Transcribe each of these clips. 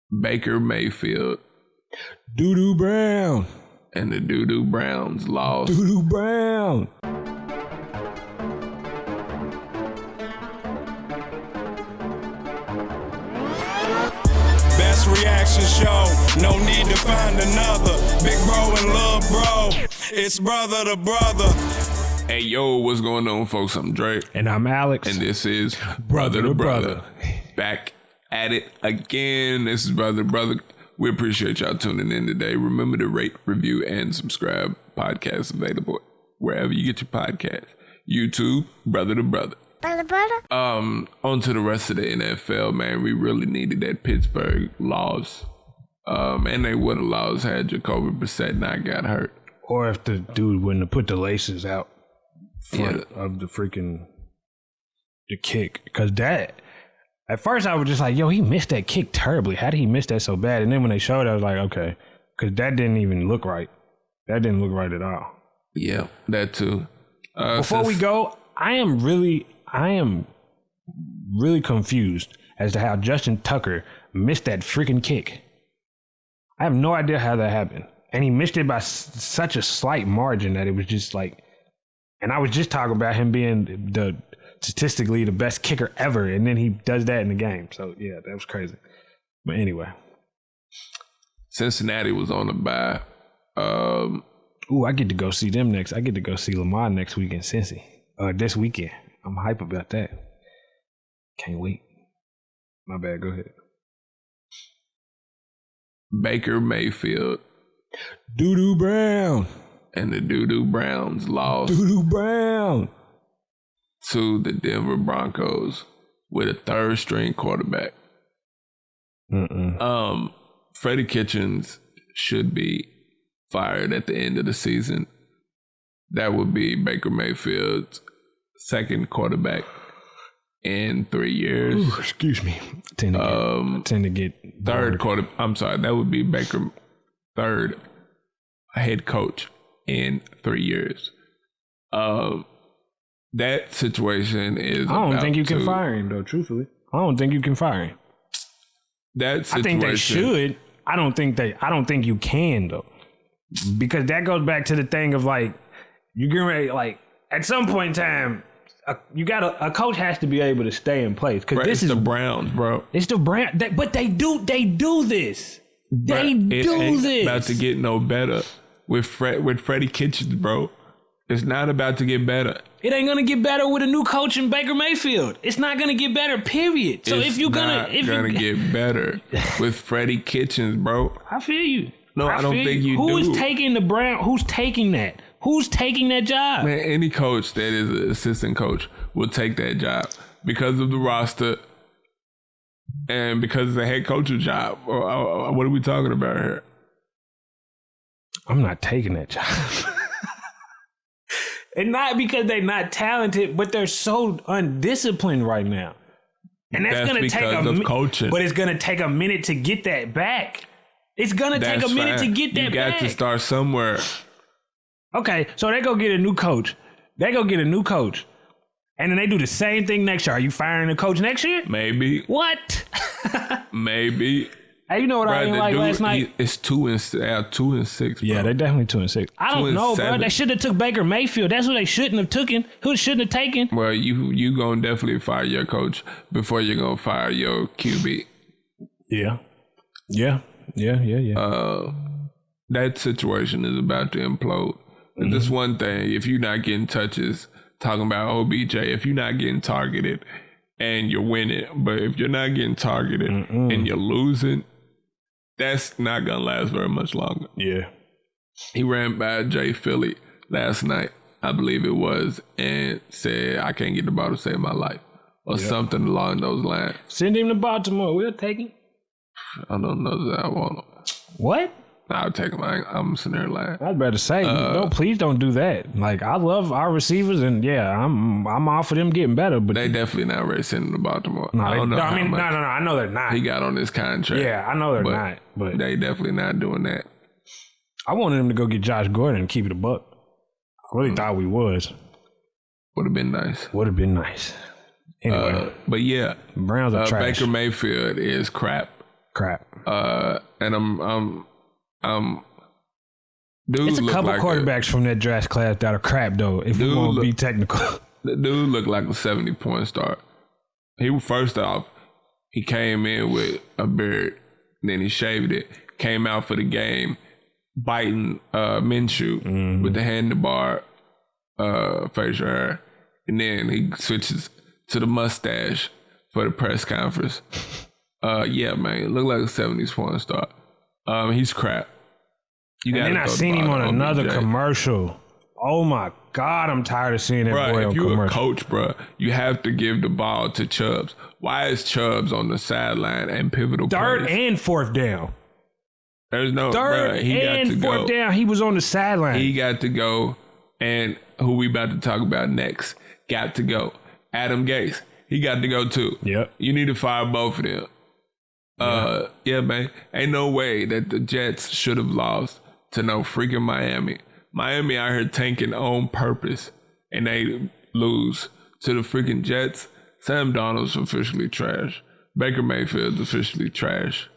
Baker Mayfield. Doo-doo Brown. And the Doo-doo Browns lost. Doo-doo Brown. Best reaction show, no need to find another. Big bro and little bro, it's brother to brother. Hey, yo, what's going on, folks? I'm Dre. And I'm Alex. And this is Brother to Brother. Back at it again. This is Brother to Brother. We appreciate y'all tuning in today. Remember to rate, review, and subscribe. Podcasts available wherever you get your podcasts. YouTube, Brother to Brother. On to the rest of the NFL, man. We really needed that Pittsburgh loss. And they would have lost had Jacoby Brissett not got hurt. Or if the dude wouldn't have put the laces out front of the kick. Because that, at first I was just like, yo, he missed that kick terribly. How did he miss that so bad? And then when they showed it, I was like, okay. Because that didn't even look right. That didn't look right at all. Yeah, that too. Before we go, I am really confused as to how Justin Tucker missed that freaking kick. I have no idea how that happened. And he missed it by such a slight margin that it was just like, and I was just talking about him being statistically the best kicker ever, and then he does that in the game. So yeah, that was crazy. But anyway. Cincinnati was on the bye. I get to go see them next. I get to go see Lamar next week in Cincy. This weekend. I'm hype about that. Can't wait. My bad, go ahead. Baker Mayfield. Doo-doo Brown. And the Doo-doo Browns lost. Doo-doo Brown. To the Denver Broncos with a third string quarterback. Freddie Kitchens should be fired at the end of the season. That would be Baker Mayfield's second quarterback in 3 years. Ooh, excuse me. I tend to get third quarter. I'm sorry. That would be Baker third head coach in 3 years. That situation is. I don't think you can fire him though. Truthfully, I don't think you can fire him. That situation. I think they should. I don't think you can though, because that goes back to the thing of like you get ready. Like at some point in time, a coach has to be able to stay in place because this is the Browns, bro. It's the Browns, but they do this. They do this. About to get no better with Freddie Kitchens, bro. It's not about to get better. It ain't gonna get better with a new coach in Baker Mayfield. It's not gonna get better, period. So it's not gonna get better with Freddie Kitchens, bro. I feel you. No, I don't think you do. Who is taking the Brown? Who's taking that? Who's taking that job? Man, any coach that is an assistant coach will take that job because of the roster and because it's a head coach's job. What are we talking about here? I'm not taking that job. And not because they're not talented, but they're so undisciplined right now. And that's going to take coaching. But it's going to take a minute to get that back. It's going to take a minute to get that back. You got to start somewhere. Okay, so they go get a new coach. And then they do the same thing next year. Are you firing the coach next year? Maybe. What? Maybe. Hey, you know what I didn't like last night? It's 2-6. Bro. Yeah, they're definitely 2-6. I don't know, bro. They should have took Baker Mayfield. That's what they shouldn't have taken. Who shouldn't have taken? Well, you gonna definitely fire your coach before you're gonna fire your QB. Yeah. That situation is about to implode. Mm-hmm. This one thing, if you're not getting touches, talking about OBJ, if you're not getting targeted and you're winning, but if you're not getting targeted and you're losing, that's not going to last very much longer. Yeah. He ran by Jay Philly last night, I believe it was, and said, I can't get the ball to save my life, or something along those lines. Send him to Baltimore. We'll take him. I don't know that I want him. What? I'll take him. I'm sitting there lying. I was about to say, no, please don't do that. Like, I love our receivers, and I'm all for them getting better. But they definitely not ready to send him to Baltimore. No, I know they're not. He got on his contract. Yeah, I know they're not. But they definitely not doing that. I wanted him to go get Josh Gordon and keep it a buck. I really thought we was. Would have been nice. Anyway, but yeah, Browns are trash. Baker Mayfield is crap. And I'm dude. It's a couple like quarterbacks from that draft class that are crap though. If we want to be technical, the dude looked like a 70-point start. He first off, he came in with a beard, then he shaved it. Came out for the game, biting Minshew with the handlebar facial hair, and then he switches to the mustache for the press conference. Yeah, man, it looked like a 70s porn star. He's crap. And then I seen him on another commercial. Oh my God, I'm tired of seeing that boy on commercial. If you're a coach, bro, you have to give the ball to Chubbs. Why is Chubbs on the sideline and pivotal third plays? and fourth down? There's no third and fourth down. He was on the sideline. He got to go, and who we about to talk about next got to go. Adam Gase, he got to go too. Yep. You need to fire both of them. Yeah, man. Ain't no way that the Jets should have lost to no freaking Miami. Miami out here tanking on purpose, and they lose to the freaking Jets. Sam Darnold's officially trash. Baker Mayfield's officially trash.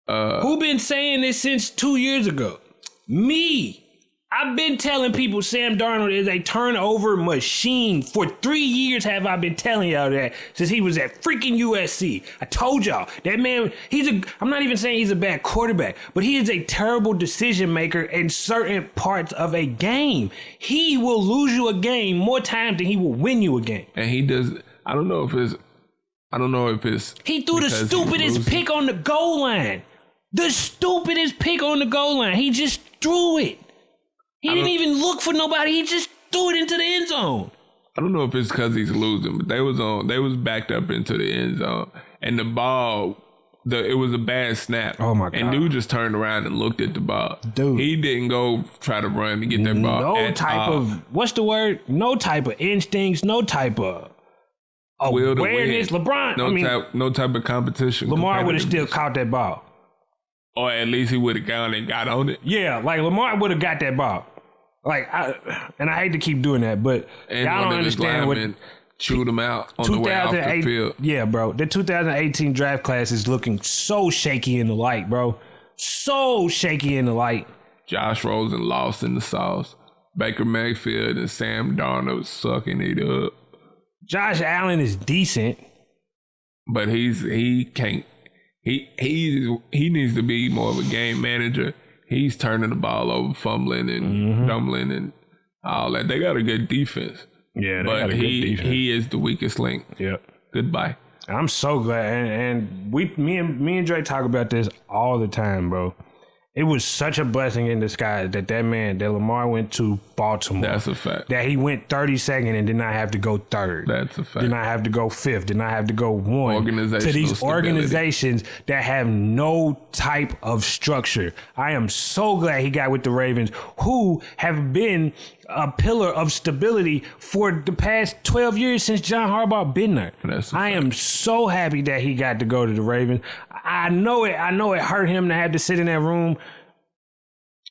Who been saying this since 2 years ago? Me. I've been telling people Sam Darnold is a turnover machine. For 3 years have I been telling y'all that since he was at freaking USC. I told y'all that man, I'm not even saying he's a bad quarterback, but he is a terrible decision maker in certain parts of a game. He will lose you a game more times than he will win you a game. And he does, I don't know if it's he threw the stupidest pick on the goal line. The stupidest pick on the goal line. He just threw it. He didn't even look for nobody. He just threw it into the end zone. I don't know if it's because he's losing, but they was backed up into the end zone, and the ball, it was a bad snap. Oh my God! And dude just turned around and looked at the ball. Dude, he didn't go try to run to get that ball. No type of what's the word? No type of instincts. No type of awareness. LeBron. No type of competition. Lamar would have still caught that ball. Or at least he would have gone and got on it. Yeah, like Lamar would have got that ball. I hate to keep doing that, but and y'all don't understand what chewed him out on the way off the field. Yeah, bro. The 2018 draft class is looking so shaky in the light, bro. So shaky in the light. Josh Rosen lost in the sauce. Baker Mayfield and Sam Darnold sucking it up. Josh Allen is decent, but he can't. He needs to be more of a game manager. He's turning the ball over, fumbling and dumbling and all that. They got a good defense. Yeah, but he is the weakest link. Yep. Goodbye. I'm so glad, and me and Dre talk about this all the time, bro. It was such a blessing in disguise that Lamar went to Baltimore. That's a fact. That he went 32nd and did not have to go third. That's a fact. Did not have to go fifth. Did not have to go one. To these organizations that have no type of structure. I am so glad he got with the Ravens, who have been a pillar of stability for the past 12 years since John Harbaugh been there. I am so happy that he got to go to the Ravens. I know it hurt him to have to sit in that room.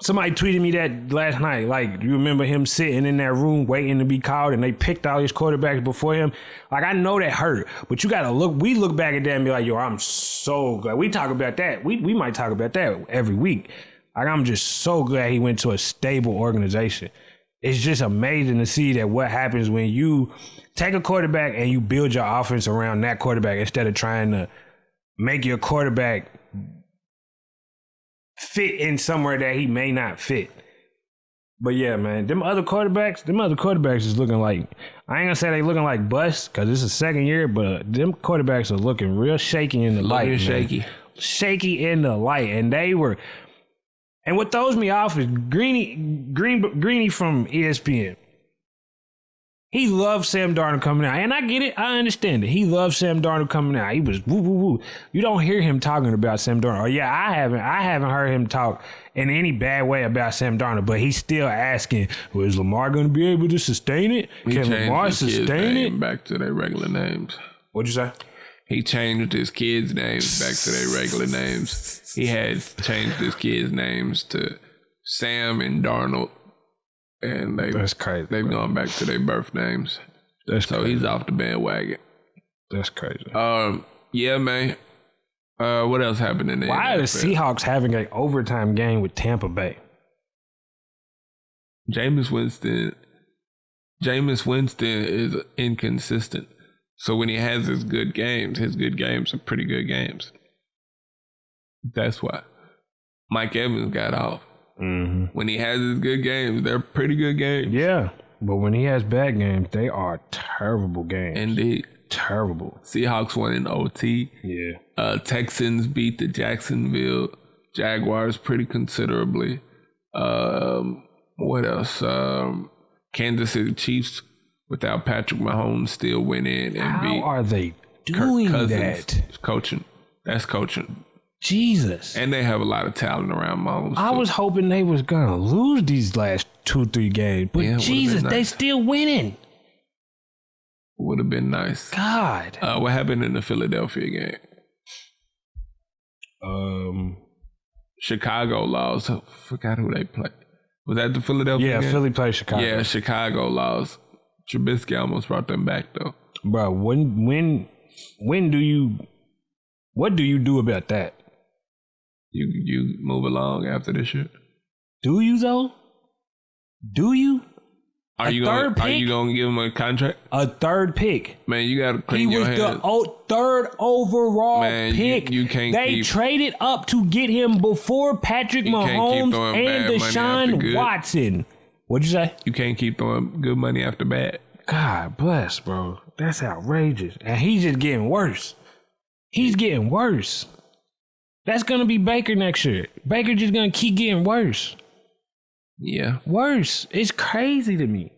Somebody tweeted me that last night. Like, you remember him sitting in that room waiting to be called, and they picked all his quarterbacks before him? Like, I know that hurt, but you gotta we look back at that and be like, yo, I'm so glad. We talk about that. We might talk about that every week. Like, I'm just so glad he went to a stable organization. It's just amazing to see that what happens when you take a quarterback and you build your offense around that quarterback instead of trying to make your quarterback fit in somewhere that he may not fit. But yeah, man, them other quarterbacks is looking like, I ain't gonna say they looking like busts because it's a second year, but them quarterbacks are looking real shaky in the light. Shaky in the light. And they were, and what throws me off is Greeny from ESPN. He loves Sam Darnold coming out. And I get it. I understand it. He loves Sam Darnold coming out. He was woo, woo, woo. You don't hear him talking about Sam Darnold. Or yeah, I haven't heard him talk in any bad way about Sam Darnold, but he's still asking, well, is Lamar going to be able to sustain it? Can Lamar sustain it? Back to their regular names. What'd you say? He changed his kids' names back to their regular names. He has changed his kids' names to Sam and Darnold. And that's crazy. They've gone back to their birth names. So he's off the bandwagon. That's crazy. Yeah, man. What else happened in the Why are the NFL? Seahawks having an overtime game with Tampa Bay? Jameis Winston is inconsistent. So when he has his good games are pretty good games. That's why. Mike Evans got off. Mm-hmm. When he has his good games, they're pretty good games. Yeah, but when he has bad games, they are terrible games. Indeed. Terrible. Seahawks won in OT. Yeah. Texans beat the Jacksonville Jaguars pretty considerably. What else? Kansas City Chiefs without Patrick Mahomes still went in and beat. How are they Kirk doing Cousins. that? Coaching. That's coaching. Jesus. And they have a lot of talent around Mahomes. I was hoping they was gonna lose these last 2-3 games, but Yeah, it would've Jesus, been they nice. still winning. Would have been nice. God. What happened in the Philadelphia game? Chicago lost. I forgot who they played. Was that the Philadelphia game? Philly played Chicago. Yeah, Chicago lost. Trubisky almost brought them back though. Bro, when do you, what do you do about that? You move along after this shit. Do you though? Do you? Are you gonna give him a contract? A third pick. Man, you gotta He clean your was hands. the third overall Man, pick. you can't They keep- traded up to get him before Patrick You can't keep Mahomes throwing and bad money after Deshaun good. Watson. What'd you say? You can't keep throwing good money after bad. God bless, bro. That's outrageous. And he's just getting worse. He's getting worse. That's going to be Baker next year. Baker just going to keep getting worse. Yeah. Worse. It's crazy to me.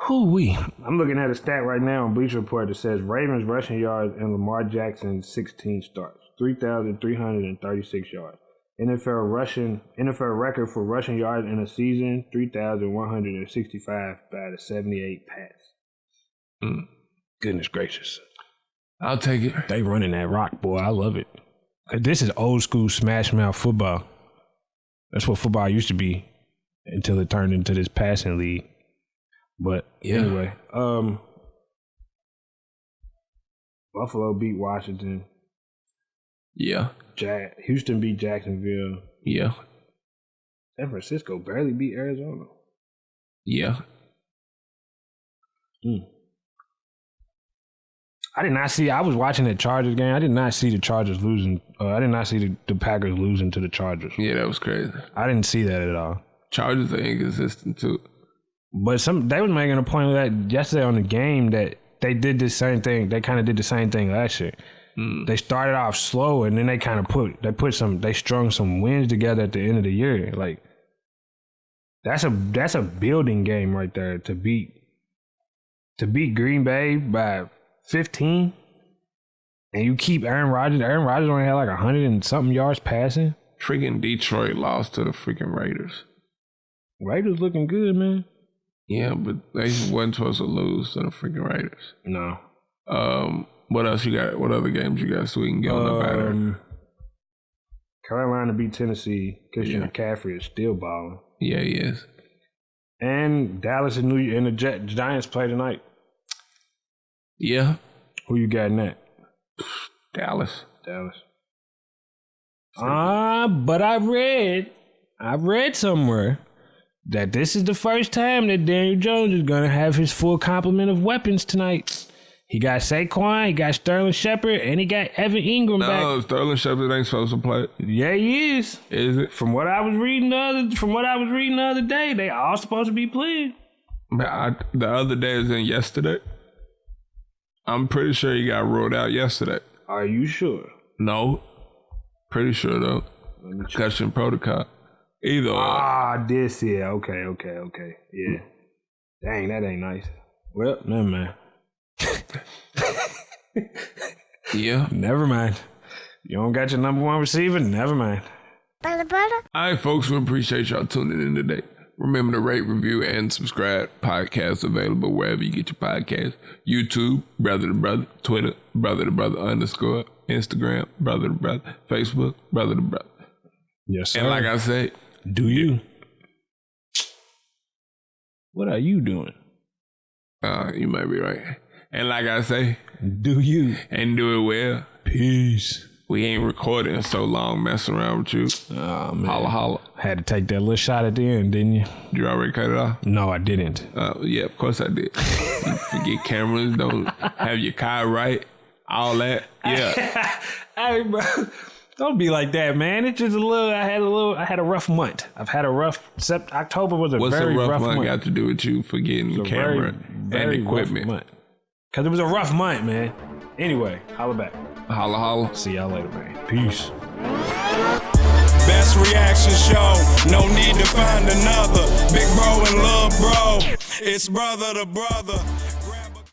Hoo-wee. I'm looking at a stat right now on Bleacher Report that says Ravens rushing yards and Lamar Jackson 16 starts, 3,336 yards. NFL record for rushing yards in a season, 3,165 by the 78 pass. Goodness gracious. I'll take it. They running that rock, boy. I love it. This is old school smash mouth football. That's what football used to be until it turned into this passing league. But anyway, Buffalo beat Washington. Yeah. Houston beat Jacksonville. Yeah. San Francisco barely beat Arizona. Yeah. I did not see. I was watching that Chargers game. I did not see the Chargers losing. I did not see the Packers losing to the Chargers. Yeah, that was crazy. I didn't see that at all. Chargers are inconsistent too. But they was making a point of that yesterday on the game that they did the same thing. They kind of did the same thing last year. They started off slow and then they kind of they strung some wins together at the end of the year. Like that's a building game right there to beat Green Bay by 15 and you keep Aaron Rodgers. Aaron Rodgers only had like 100 and something yards passing. Freaking Detroit lost to the freaking Raiders. Raiders looking good, man. Yeah, but they wasn't supposed to lose to the freaking Raiders. No. What else you got? What other games you got so we can get on the batter? Carolina beat Tennessee. Christian McCaffrey is still balling. Yeah, he is. And Dallas and the Giants play tonight. Yeah. Who you got in that? Dallas. But I read somewhere that this is the first time that Daniel Jones is going to have his full complement of weapons tonight. He got Saquon, he got Sterling Shepard, and he got Evan Ingram back. No, Sterling Shepard ain't supposed to play. Yeah, he is. Is it? From what I was reading the other day, they all supposed to be playing. The other day is in yesterday. I'm pretty sure he got ruled out yesterday. Are you sure? No. Pretty sure though. Concussion protocol. Either or. This, yeah. Okay. Yeah. Dang, that ain't nice. Well, never mind. Yeah. Never mind. You don't got your number one receiver? Never mind. All right, folks, we appreciate y'all tuning in today. Remember to rate, review, and subscribe. Podcasts available wherever you get your podcasts. YouTube, Brother to Brother. Twitter, Brother to Brother _ Instagram, Brother to Brother. Facebook, Brother to Brother. Yes, sir. And like I said, do you? What are you doing? You might be right. And like I say, do you? And do it well. Peace. We ain't recording in so long, messing around with you. Oh, man. Holla, holla. Had to take that little shot at the end, didn't you? You already cut it off? No, I didn't. Yeah, of course I did. You forget cameras, don't have your car right, all that. Yeah. Hey, bro. Don't be like that, man. It's just I had a rough month. I've had a rough, October was a What's very a rough rough month month. got to do with you forgetting camera and equipment? Because it was a rough month, man. Anyway, holla back. Holla, holla. See y'all later, man. Peace. Best reaction show, no need to find another. Big bro and little bro, it's brother to brother.